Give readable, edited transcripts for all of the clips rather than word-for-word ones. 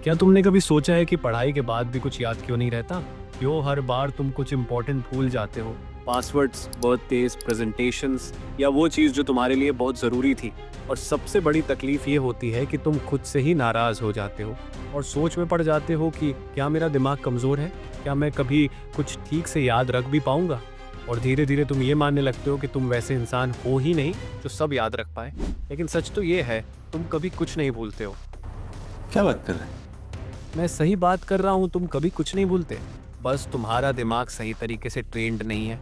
क्या तुमने कभी सोचा है कि पढ़ाई के बाद भी कुछ याद क्यों नहीं रहता? क्यों हर बार तुम कुछ इम्पोर्टेंट भूल जाते हो? पासवर्ड्स, बर्थडेज, प्रेजेंटेशंस या वो चीज़ जो तुम्हारे लिए बहुत ज़रूरी थी। और सबसे बड़ी तकलीफ ये होती है कि तुम खुद से ही नाराज़ हो जाते हो और सोच में पड़ जाते हो कि क्या मेरा दिमाग कमज़ोर है? क्या मैं कभी कुछ ठीक से याद रख भी पाऊंगा? और धीरे धीरे तुम ये मानने लगते हो कि तुम वैसे इंसान हो ही नहीं जो सब याद रख पाए। लेकिन सच तो ये है, तुम कभी कुछ नहीं भूलते हो। क्या बात कर रहे हैं? मैं सही बात कर रहा हूँ, तुम कभी कुछ नहीं भूलते। बस तुम्हारा दिमाग सही तरीके से ट्रेंड नहीं है।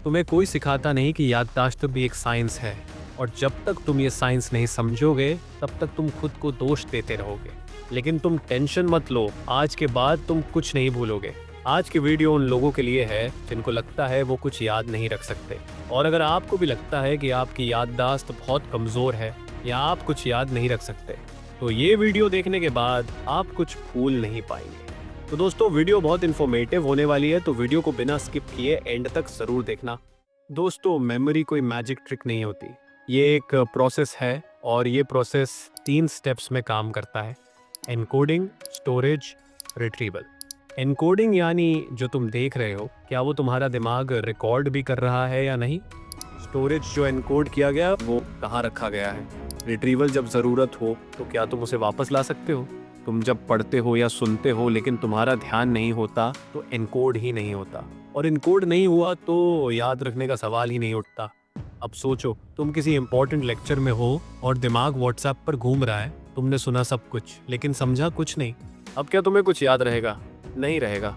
तुम्हें कोई सिखाता नहीं कि याददाश्त भी एक साइंस है। और जब तक तुम ये साइंस नहीं समझोगे तब तक तुम खुद को दोष देते रहोगे। लेकिन तुम टेंशन मत लो, आज के बाद तुम कुछ नहीं भूलोगे। आज की वीडियो उन लोगों के लिए है जिनको लगता है वो कुछ याद नहीं रख सकते। और अगर आपको भी लगता है कि आपकी याददाश्त बहुत कमज़ोर है या आप कुछ याद नहीं रख सकते, तो ये वीडियो देखने के बाद आप कुछ भूल नहीं पाएंगे। तो दोस्तों, वीडियो बहुत इन्फॉर्मेटिव होने वाली है, तो वीडियो को बिना स्किप किए एंड तक जरूर देखना। दोस्तों, मेमोरी कोई मैजिक ट्रिक नहीं होती। ये एक प्रोसेस है और ये प्रोसेस 3 स्टेप्स में काम करता है: एनकोडिंग, स्टोरेज, रिट्रीवल। एनकोडिंग यानी जो तुम देख रहे हो, क्या वो तुम्हारा दिमाग रिकॉर्ड भी कर रहा है या नहीं? स्टोरेज, जो एनकोड किया गया वो कहाँ रखा गया है? रिट्रीवल, जब ज़रूरत हो तो क्या तुम उसे वापस ला सकते हो? तुम जब पढ़ते हो या सुनते हो लेकिन तुम्हारा ध्यान नहीं होता तो एनकोड ही नहीं होता। और एनकोड नहीं हुआ तो याद रखने का सवाल ही नहीं उठता। अब सोचो, तुम किसी इंपॉर्टेंट लेक्चर में हो और दिमाग व्हाट्सएप पर घूम रहा है। तुमने सुना सब कुछ लेकिन समझा कुछ नहीं। अब क्या तुम्हें कुछ याद रहेगा? नहीं रहेगा।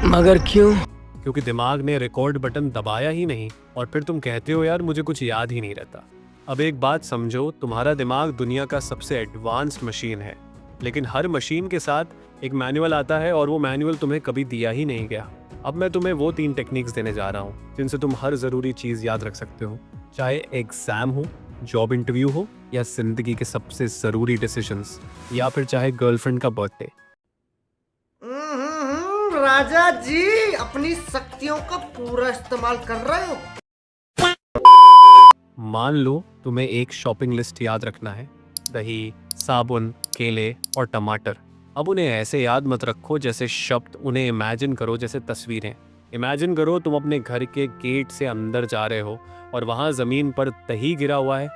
मगर क्यों? क्योंकि दिमाग ने रिकॉर्ड बटन दबाया ही नहीं। और फिर तुम कहते हो यार मुझे कुछ याद ही नहीं रहता। अब एक बात समझो, तुम्हारा दिमाग दुनिया का सबसे एडवांस्ड मशीन है, लेकिन हर मशीन के साथ एक मैनुअल आता है और वो मैनुअल तुम्हें कभी दिया ही नहीं गया। अब मैं तुम्हें वो 3 टेक्निक्स देने जा रहा हूँ जिनसे तुम हर ज़रूरी चीज़ याद रख सकते हो, चाहे एग्जाम हो, जॉब इंटरव्यू हो या जिंदगी के सबसे ज़रूरी डिसीजंस, या फिर चाहे गर्लफ्रेंड का बर्थडे। राजा जी अपनी शक्तियों का पूरा इस्तेमाल कर रहे हो। मान लो तुम्हें एक शॉपिंग लिस्ट याद रखना है: दही, साबुन, केले और टमाटर। अब उन्हें ऐसे याद मत रखो जैसे शब्द, उन्हें इमेजिन करो जैसे तस्वीरें। इमेजिन करो तुम अपने घर के गेट से अंदर जा रहे हो और वहाँ ज़मीन पर दही गिरा हुआ है।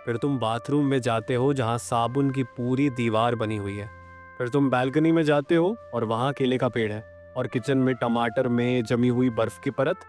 फिर तुम बाथरूम में जाते हो जहाँ साबुन की पूरी दीवार बनी हुई है। फिर तुम बालकनी में जाते हो और वहाँ केले का पेड़ है। और किचन में टमाटर में जमी हुई बर्फ की परत।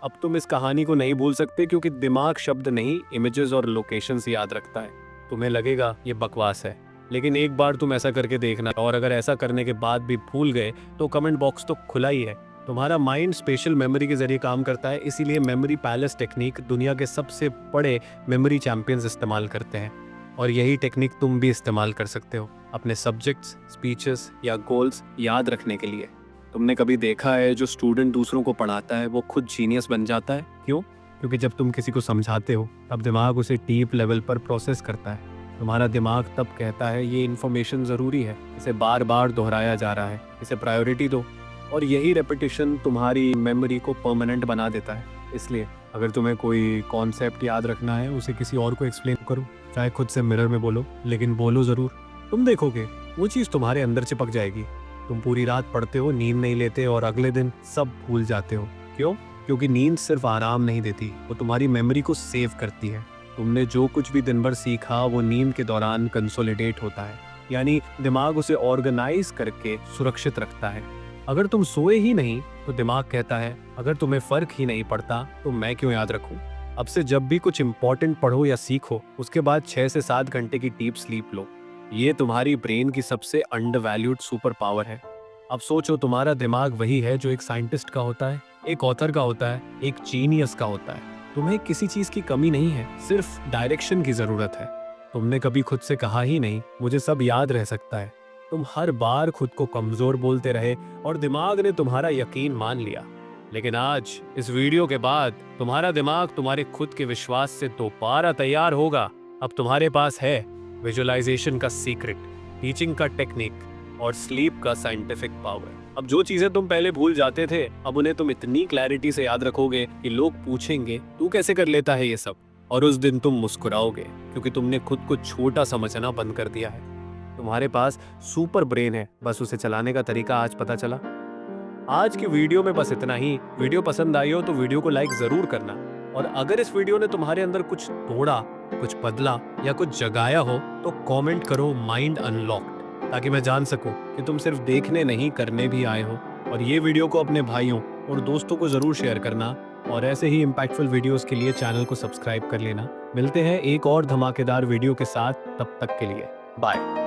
अब तुम इस कहानी को नहीं भूल सकते क्योंकि दिमाग शब्द नहीं, इमेजेस और लोकेशंस याद रखता है। तुम्हें लगेगा ये बकवास है, लेकिन एक बार तुम ऐसा करके देखना, और अगर ऐसा करने के बाद भी भूल गए तो कमेंट बॉक्स तो खुला ही है। तुम्हारा माइंड स्पेशल मेमोरी के जरिए काम करता है, इसीलिए मेमोरी पैलेस टेक्निक दुनिया के सबसे बड़े मेमोरी चैंपियंस इस्तेमाल करते हैं। और यही टेक्निक तुम भी इस्तेमाल कर सकते हो अपने सब्जेक्ट्स, स्पीचेस या गोल्स याद रखने के लिए। तुमने कभी देखा है जो स्टूडेंट दूसरों को पढ़ाता है वो खुद जीनियस बन जाता है? क्यों? क्योंकि जब तुम किसी को समझाते हो तब दिमाग उसे डीप लेवल पर प्रोसेस करता है। तुम्हारा दिमाग तब कहता है ये इन्फॉर्मेशन ज़रूरी है, इसे बार बार दोहराया जा रहा है, इसे प्रायोरिटी दो। और यही रेपिटेशन तुम्हारी मेमोरी को परमानेंट बना देता है। इसलिए अगर तुम्हें कोई कॉन्सेप्ट याद रखना है, उसे किसी और को एक्सप्लेन करो, चाहे खुद से मिरर में बोलो, लेकिन बोलो ज़रूर। तुम देखोगे वो चीज़ तुम्हारे अंदर चिपक जाएगी। तुम पूरी रात पढ़ते हो, नींद नहीं लेते और अगले दिन सब भूल जाते हो। क्यों? क्योंकि नींद सिर्फ आराम नहीं देती, वो तुम्हारी मेमोरी को सेव करती है। तुमने जो कुछ भी दिन भर सीखा वो नींद के दौरान कंसोलिडेट होता है, यानी दिमाग उसे ऑर्गेनाइज करके सुरक्षित रखता है। अगर तुम सोए ही नहीं तो दिमाग कहता है अगर तुम्हें फर्क ही नहीं पड़ता तो मैं क्यों याद रखूं। अब से जब भी कुछ इंपॉर्टेंट पढ़ो या सीखो, उसके बाद 6 से 7 घंटे की डीप स्लीप लो। ये तुम्हारी ब्रेन की सबसे अंडरवैल्यूड सुपर पावर है। अब सोचो, तुम्हारा दिमाग वही है जो एक साइंटिस्ट का होता है, एक ऑथर का होता है, एक जीनियस का होता है। तुम्हें किसी चीज की कमी नहीं है, सिर्फ डायरेक्शन की जरूरत है। तुमने कभी खुद से कहा ही नहीं मुझे सब याद रह सकता है। तुम हर बार खुद को कमजोर बोलते रहे और दिमाग ने तुम्हारा यकीन मान लिया। लेकिन आज इस वीडियो के बाद तुम्हारा दिमाग तुम्हारे खुद के विश्वास से दोबारा तैयार होगा। अब तुम्हारे पास है विजुअलाइजेशन का सीक्रेट, टीचिंग का टेक्निक और स्लीप का साइंटिफिक पावर। अब जो चीजें तुम पहले भूल जाते थे, अब उन्हें तुम इतनी क्लैरिटी से याद रखोगे कि लोग पूछेंगे तू कैसे कर लेता है ये सब, और उस दिन तुम मुस्कुराओगे क्योंकि तुमने खुद को छोटा समझना बंद कर दिया है। तुम्हारे पास सुपर ब्रेन है, बस उसे चलाने का तरीका आज पता चला। आज की वीडियो में बस इतना ही। वीडियो पसंद आई हो तो वीडियो को लाइक जरूर करना, और अगर इस वीडियो ने तुम्हारे अंदर कुछ तोड़ा, कुछ बदला या कुछ जगाया हो तो कमेंट करो माइंड अनलॉक्ड, ताकि मैं जान सकूं कि तुम सिर्फ देखने नहीं करने भी आए हो। और ये वीडियो को अपने भाइयों और दोस्तों को जरूर शेयर करना, और ऐसे ही इम्पैक्टफुल वीडियोस के लिए चैनल को सब्सक्राइब कर लेना। मिलते हैं एक और धमाकेदार वीडियो के साथ, तब तक के लिए बाय।